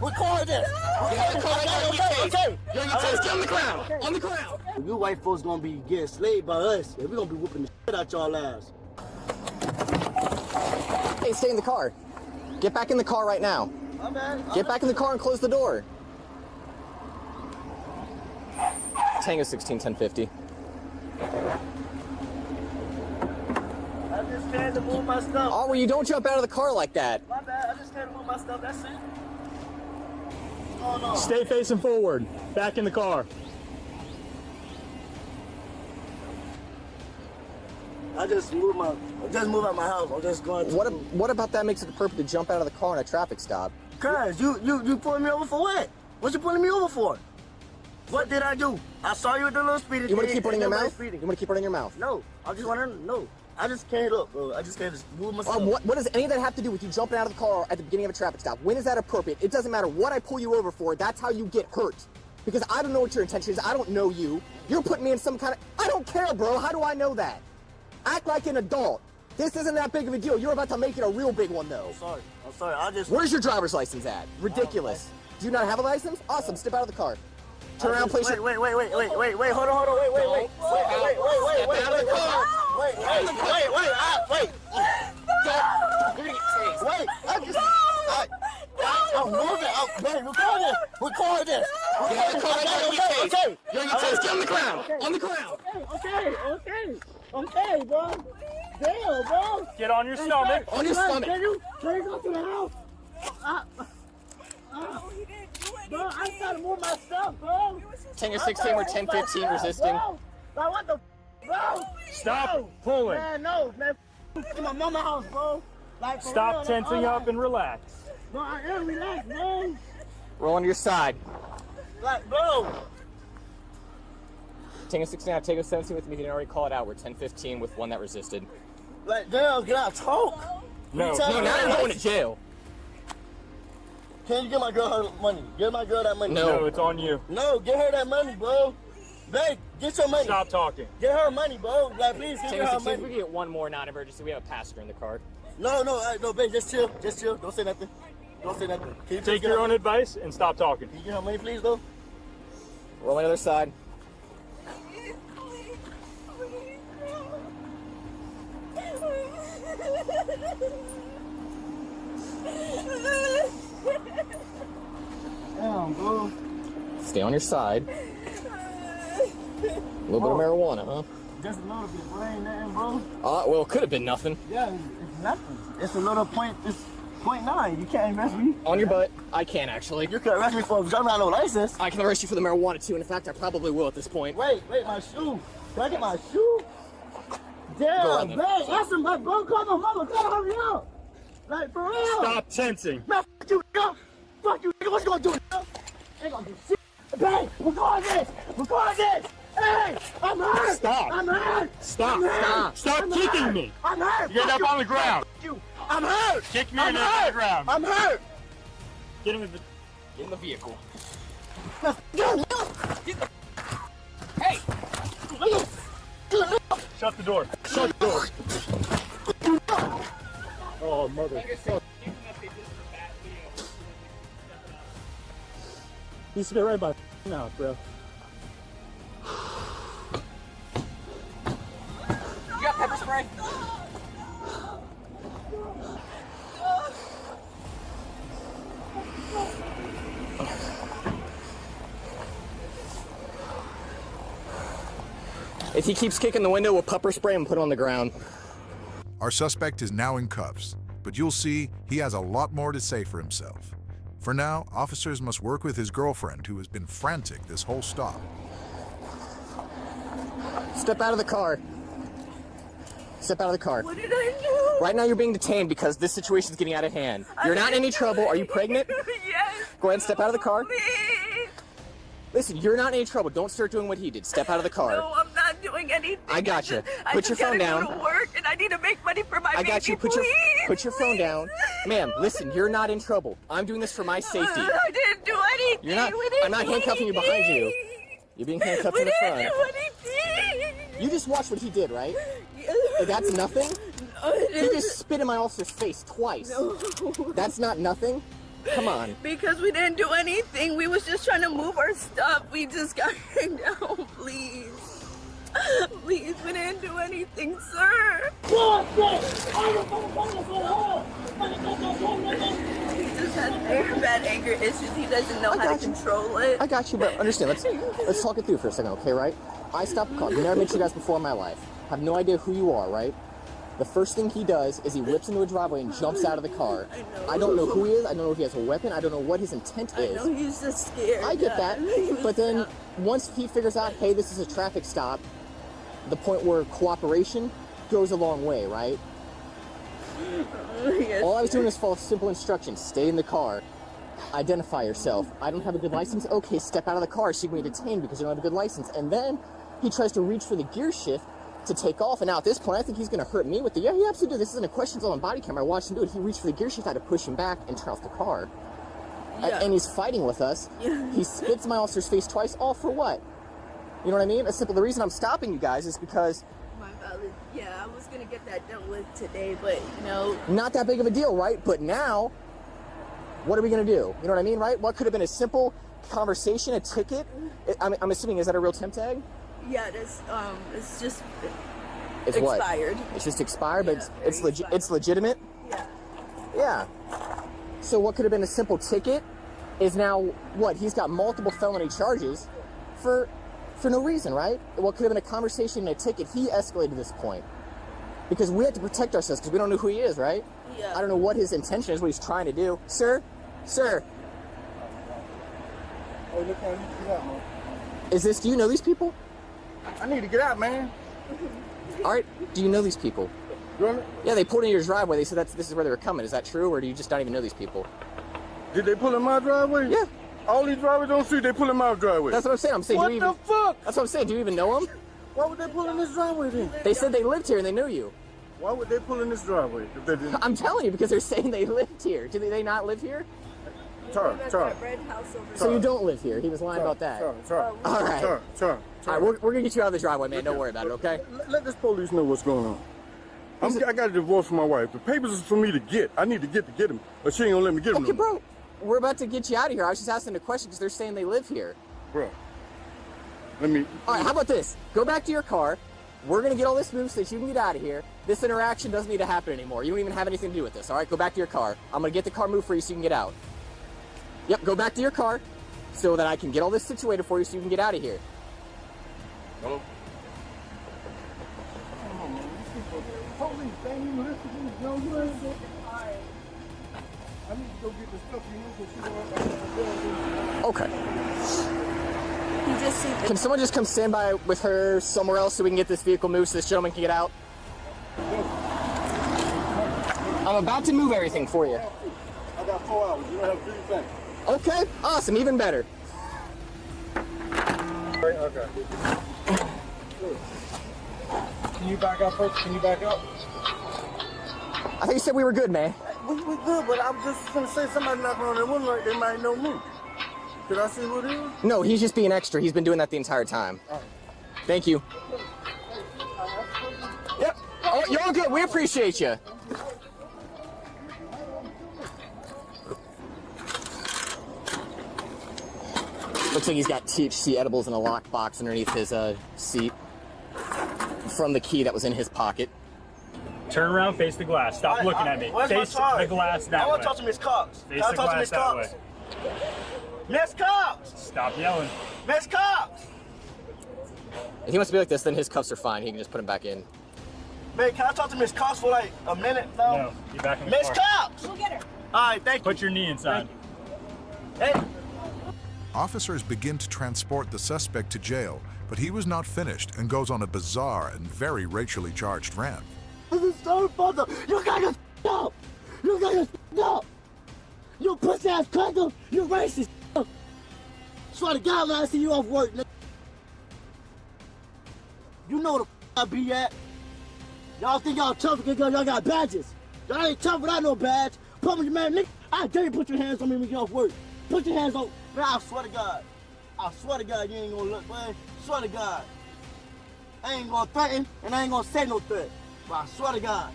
Record this. Okay. You're tased on the ground. Okay. On the ground. If you white folks gonna be getting slaved by us, and we gonna be whooping the shit out y'all ass. Hey, stay in the car. Get back in the car right now. My bad. Get back in the car and close the door. Tango 16 1050. I just had to move my stuff. Oh, well, you don't jump out of the car like that. My bad. I just had to move my stuff. That's it. Oh no. Stay facing forward. Back in the car. I just moved out my house. I'm just going to. What about that makes it appropriate to jump out of the car on a traffic stop? Cuz, you pulling me over for what? What you pulling me over for? What did I do? I saw you with the little speeder. You want to keep running your mouth? You want to keep running your mouth? No, I just want to know. I just can't look, bro. I just can't just move myself. What does any of that have to do with you jumping out of the car at the beginning of a traffic stop? When is that appropriate? It doesn't matter what I pull you over for. That's how you get hurt. Because I don't know what your intention is. I don't know you. You're putting me in some kind of... I don't care, bro. How do I know that? Act like an adult. This isn't that big of a deal. You're about to make it a real big one, though. I'm sorry. I just... Where's your driver's license at? Ridiculous. Do you not have a license? Awesome. Step out of the car. Turn around, place your... Wait. Hold on. Wait. Wait. I'm moving. Record this. Okay. You're tased on the ground. On the ground. Okay, bro. Damn, bro. Get on your stomach. On your stomach. Can you go to the house? He didn't do anything. Bro, I'm trying to move my stuff, bro. 10 or 16 or 10-15 resisting. Bro, what the bro? Stop pulling. Man, no, man. In my mama's house, bro. Like, Stop real, tensing up and relax. Bro, I am relaxed, man. Roll on your side. Like, bro. Tango 16 out, Tango 17 with me. You didn't already call it out. We're 10-15 with one that resisted. Like, damn, can I talk? No. No, now you're going to jail. Can you get my girl her money? Get my girl that money. No, it's on you. No, get her that money, bro. Babe, get your money. Stop talking. Get her money, bro. Like, please, get Tango her 16, money. we can get one more non-emergency. We have a passenger in the car. No, babe, just chill. Don't say nothing. Can you Take your own advice and stop talking. Can you get her money, please, though? Roll on the other side. Damn, bro. Stay on your side. A little bit of marijuana, huh? Just a little bit, bro. Ain't nothing, bro. Well, it could have been nothing. Yeah, it's nothing. It's a little point. It's 0.9. You can't arrest me. On your butt. I can, actually. You can arrest me for driving without no license. I can arrest you for the marijuana, too. And in fact, I probably will at this point. Wait, my shoe. Can I get my shoe? Damn, man. That's my bro. Call my mama. Tell her hurry up. Like, for real. Stop tensing. Man, fuck you, nigga. Fuck you, nigga. What you gonna do, nigga? Ain't gonna do shit. Babe, record this. Hey, I'm hurt. Stop. I'm hurt. Stop. I'm hurt. Stop I'm kicking hurt. me. I'm hurt. Get Fuck up you. on the ground. Fuck you. I'm hurt. Kick me I'm and up on the ground. I'm hurt. Get him in the... Get in the vehicle. Hey. Shut the door. Shut the door. Oh, mother. You sit right by now, bro. You got pepper spray? If he keeps kicking the window, we'll pepper spray and put him on the ground. Our suspect is now in cuffs, but you'll see he has a lot more to say for himself. For now, officers must work with his girlfriend, who has been frantic this whole stop. Step out of the car. Step out of the car. What did I do? Right now you're being detained because this situation is getting out of hand. You're not in any trouble. Are you pregnant? Yes. Go ahead and step out of the car. Please. Listen, you're not in any trouble. Don't start doing what he did. Step out of the car. No, I'm not doing anything. I got you. I Put your just phone gotta down. Go to work and I need to make money for my I got baby, you. Put please. your phone down. Ma'am, listen, you're not in trouble. I'm doing this for my safety. I didn't do anything. You're not. We didn't I'm not do handcuffing you behind you. anything. You're being handcuffed We in the didn't front. do anything. You just watched what he did, right? That's nothing? No, it He isn't. just spit in my officer's face twice. No. That's not nothing? Come on. Because we didn't do anything. We was just trying to move our stuff. We just got hang down, please. Please, we didn't do anything, sir. He just has very bad anger issues. He doesn't know how to control it. I got you, but understand, let's talk it through for a second, okay, right? I stopped the car. I've never met you guys before in my life. I have no idea who you are, right? The first thing he does is he whips into a driveway and jumps out of the car. I don't know who he is. I don't know if he has a weapon. I don't know what his intent is. I know he's just scared. I get that. But then once he figures out, hey, this is a traffic stop, the point where cooperation goes a long way, right? Yes. All I was doing is follow simple instructions. Stay in the car. Identify yourself. I don't have a good license. Okay, step out of the car so you can be detained because you don't have a good license. And then he tries to reach for the gear shift to take off. And now at this point, I think he's going to hurt me with the, yeah, he absolutely did. This isn't a question, it's all on body camera. I watched him do it. He reached for the gear shift. I had to push him back and turn off the car. Yeah. And he's fighting with us. Yeah. He spits in my officer's face twice, all for what? You know what I mean? It's simple. The reason I'm stopping you guys is because... My valid, yeah, I was going to get that dealt with today, but, you know... Not that big of a deal, right? But now, what are we going to do? You know what I mean, right? What could have been a simple conversation, a ticket? I'm assuming, is that a real temp tag? Yeah, it's just It's expired. What? It's just expired, but Yeah, it's legitimate? Yeah. Yeah. So what could have been a simple ticket is now, what? He's got multiple felony charges for no reason, right? What could have been a conversation and a ticket, he escalated this point. Because we have to protect ourselves because we don't know who he is, right? Yeah. I don't know what his intention is, what he's trying to do. Sir? Sir? Hey, look, I need to get out, man. Do you know these people? I need to get out, man. All right, do you know these people? Really? Yeah, they pulled into your driveway. They said this is where they were coming. Is that true, or do you just not even know these people? Did they pull in my driveway? Yeah. All these driveways on the street, they pull in my driveway. That's what I'm saying. I'm saying, What the fuck? That's what I'm saying. Do you even know them? Why would they pull in this driveway then? They said they lived here and they knew you. Why would they pull in this driveway if they didn't? I'm telling you because they're saying they lived here. Do they not live here? Tara. That red house over So you don't live here. He was lying about that. Tara. All right. Tara. All right, we're going to get you out of the driveway, man. Don't worry about it, okay? Let this police know what's going on. I got a divorce from my wife. The papers is for me to get. I need to get him, but she ain't gonna let me get him. Okay, bro. We're about to get you out of here. I was just asking a question because they're saying they live here. Bro, let me. All right, how about this? Go back to your car. We're going to get all this moved so that you can get out of here. This interaction doesn't need to happen anymore. You don't even have anything to do with this, all right? Go back to your car. I'm going to get the car moved for you so you can get out. Yep, go back to your car so that I can get all this situated for you so you can get out of here. Hello? I need to go get the stuff Okay. You just see Can someone just come stand by with her somewhere else so we can get this vehicle moved so this gentleman can get out? I'm about to move everything for you. I got 4 hours. You don't have 3 things. Okay, awesome, even better. Okay. Can you back up first? Can you back up? I think you said we were good, man. We good, but I'm just gonna say somebody knocking on their window like they might know me. Could I see who it is? No, he's just being extra. He's been doing that the entire time. Thank you. Yep. Oh, you're all good. We appreciate you. Looks like he's got THC edibles in a lockbox underneath his seat from the key that was in his pocket. Turn around, face the glass. Stop looking at me. Face the glass that way. I want to talk to Miss Cox. Face the glass that way. Miss Cox! Stop yelling. Miss Cox! If he wants to be like this, then his cuffs are fine. He can just put them back in. Man, can I talk to Miss Cox for like a minute now? No, get back in the Miss car. Cox! Go get her. All right, thank you. Put your knee inside. Hey. Officers begin to transport the suspect to jail, but he was not finished and goes on a bizarre and very racially charged rant. This is so fucked up. You guys are f***ed up. You guys are f***ed up. You pussy ass cracker. You racist. Swear to God, when I see you off work, nigga. You know the f*** I be at. Y'all think y'all tough because y'all got badges. Y'all ain't tough without no badge. Put me, man, nigga. I dare you put your hands on me when you get off work. Put your hands on. Man, I swear to God. I swear to God you ain't gonna look, man. Swear to God. I ain't gonna threaten and I ain't gonna say no threat. But I swear to God.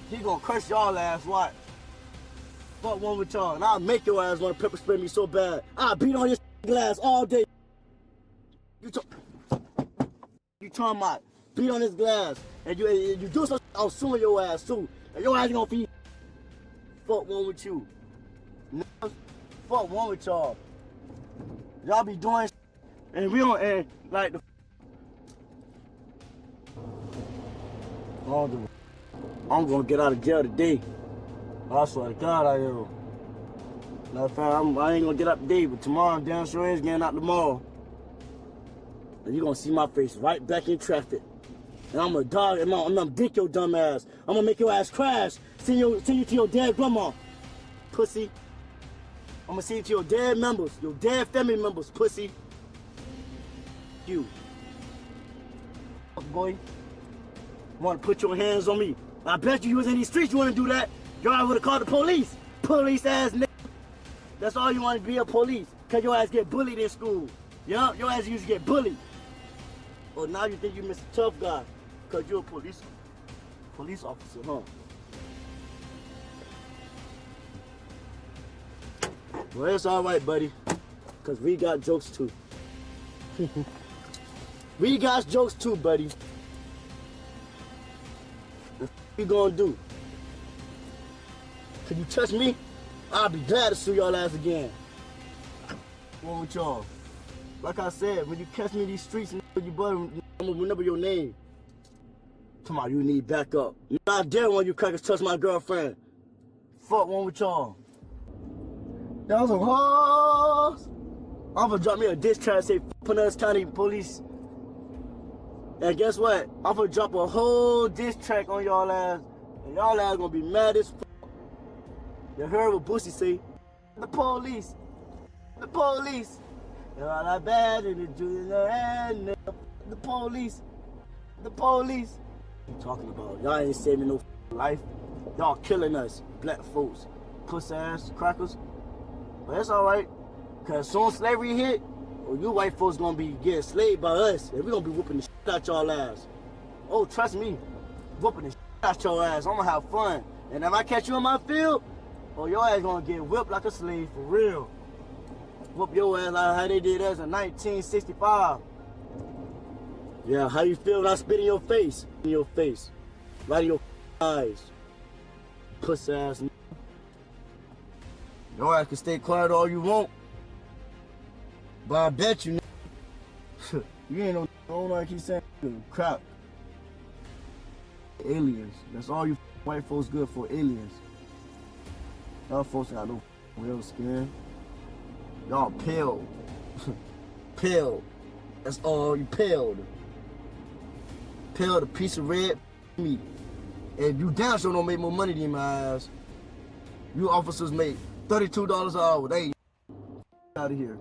He gonna curse y'all ass, watch. Fuck one with y'all, and I'll make your ass want to pepper spray me so bad. I'll beat on your glass all day. You talking about beat on this glass, and you do something, I'll sue your ass too, and your ass gonna be. Fuck one with you. Fuck one with y'all. Y'all be doing and we don't, and like the I'm gonna get out of jail today. I swear to God I am. Matter of fact, I ain't gonna get out today, but tomorrow I'm damn sure is getting out tomorrow. And you gonna see my face right back in traffic. And I'm a dog, and I'm gonna dick your dumb ass. I'm gonna make your ass crash. Send you to your dead grandma, pussy. I'm gonna send you to your dead members, your dead family members, pussy. You. Boy. Want to put your hands on me. I bet you was in these streets, you want to do that. Y'all would have called the police. Police ass nigga. That's all you want to be, a police. Because your ass get bullied in school. Yeah, your ass used to get bullied. Well, now you think you Mr. Tough Guy. Because you're a police officer, huh? Well, it's all right, buddy. Because we got jokes too. We got jokes too, buddy. What you gonna do? Can you touch me? I'll be glad to sue y'all ass again. What's with y'all? Like I said, when you catch me in these streets, you better remember your name. Come on, you need backup. You're not dare when you crackers touch my girlfriend. Fuck one with y'all. Y'all some hoes. I'm gonna drop me a diss track and say Pinellas County Police. And guess what? I'm gonna drop a whole diss track on y'all ass. And y'all ass gonna be mad as fuck. You heard what Boosie say? The police. The police. They're all that bad and they're doing their hand. The police. The police. What you talking about? Y'all ain't saving no life. Y'all killing us, black folks. Puss ass crackers. But that's alright. Cause soon slavery hit, or you white folks gonna be getting slaved by us, and we gonna be whooping the shit out y'all ass. Oh, trust me, whooping the shit out your ass. I'm gonna have fun. And if I catch you in my field, oh, your ass gonna get whipped like a slave for real. Whoop your ass like how they did us in 1965. Yeah, how you feel when I spit in your face? In your face. Right in your eyes. Puss ass. Your ass can stay quiet all you want. But I bet you, you ain't no, I don't know what I keep saying, crap. Aliens. That's all you white folks good for, aliens. Y'all folks got no real skin. Y'all pale. Pale. That's all you paled. Paled a piece of red meat. And you damn sure don't make more money than my ass. You officers make $32 an hour. They out of here.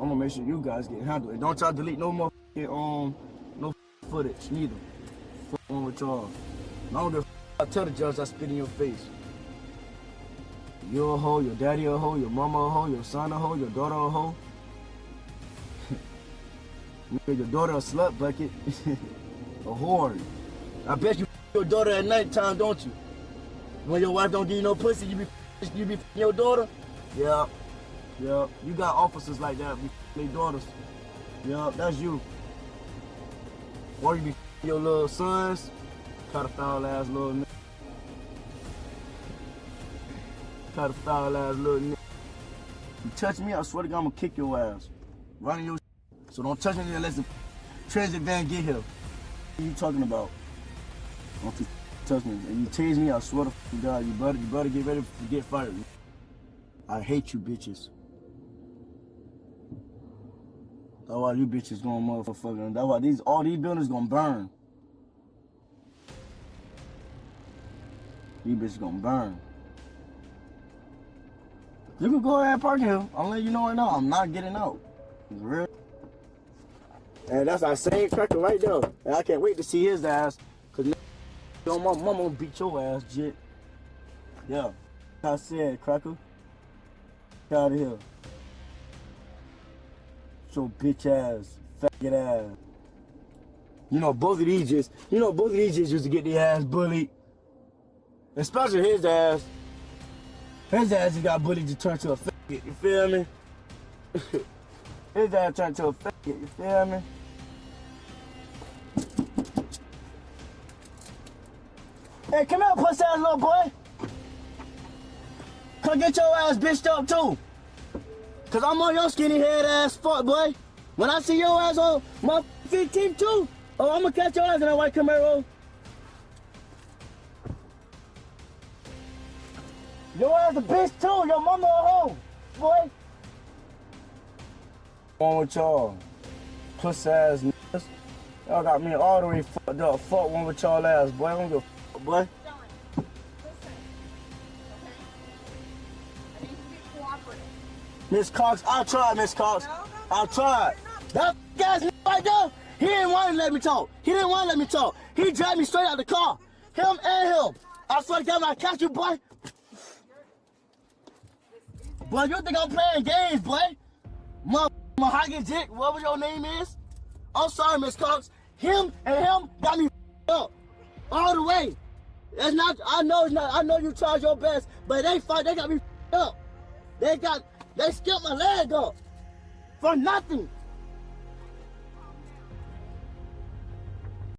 I'm gonna make sure you guys get handled. And don't y'all delete no more no footage neither. Fuck on with y'all. I don't give a tell the judge I spit in your face. You a hoe, your daddy a hoe, your mama a hoe, your son a hoe, your daughter a hoe. Your daughter a slut bucket. A whore. I bet you your daughter at nighttime, don't you? When your wife don't give you no pussy, you be f***ing your daughter? Yeah. Yeah, you got officers like that, be their daughters. Yeah, that's you. Or you be your little sons, kind of foul ass little nigga. Kind of foul ass little nigga. You touch me, I swear to God, I'm gonna kick your ass. Right in your so don't touch me unless the transit van get here. What are you talking about? Don't you touch me. And you tase me, I swear to God, you better get ready to get fired. I hate you bitches. That's why you bitches gonna motherfucking. That's why all these buildings gonna burn. These bitches gonna burn. You can go ahead and park here. I'm letting you know right now. I'm not getting out. It's real. And that's our same cracker right there. And I can't wait to see his ass. Cause my mama gonna beat your ass, jit. Yeah. I said, cracker. Get out of here. Your bitch ass, faggot ass. You know both of these just used to get their ass bullied. Especially his ass. His ass just got bullied to turn to a faggot, you feel me? His ass turned to a faggot, you feel me? Hey, come here, pussy ass little boy. Come get your ass bitched up too. Cause I'm on your skinny head ass fuck, boy. When I see your ass on my 15 too, oh, I'm gonna catch your ass in that white Camaro. Your ass a bitch too, your mama a hoe, boy. One with y'all, pussy ass niggas. Y'all got me all the way fucked up. Fuck one with y'all ass, boy. I don't give a fuck, boy. Miss Cox, I tried, Miss Cox. I tried. That guy's right there, he didn't want to let me talk. He didn't want to let me talk. He dragged me straight out the car. Him and him. I swear to God, when I catch you, boy. Boy, you think I'm playing games, boy? Mahogany Dick, whatever your name is. I'm sorry, Miss Cox. Him and him got me up. All the way. It's not, I know it's not, I know you tried your best, but they got me up. They skipped my leg up. For nothing.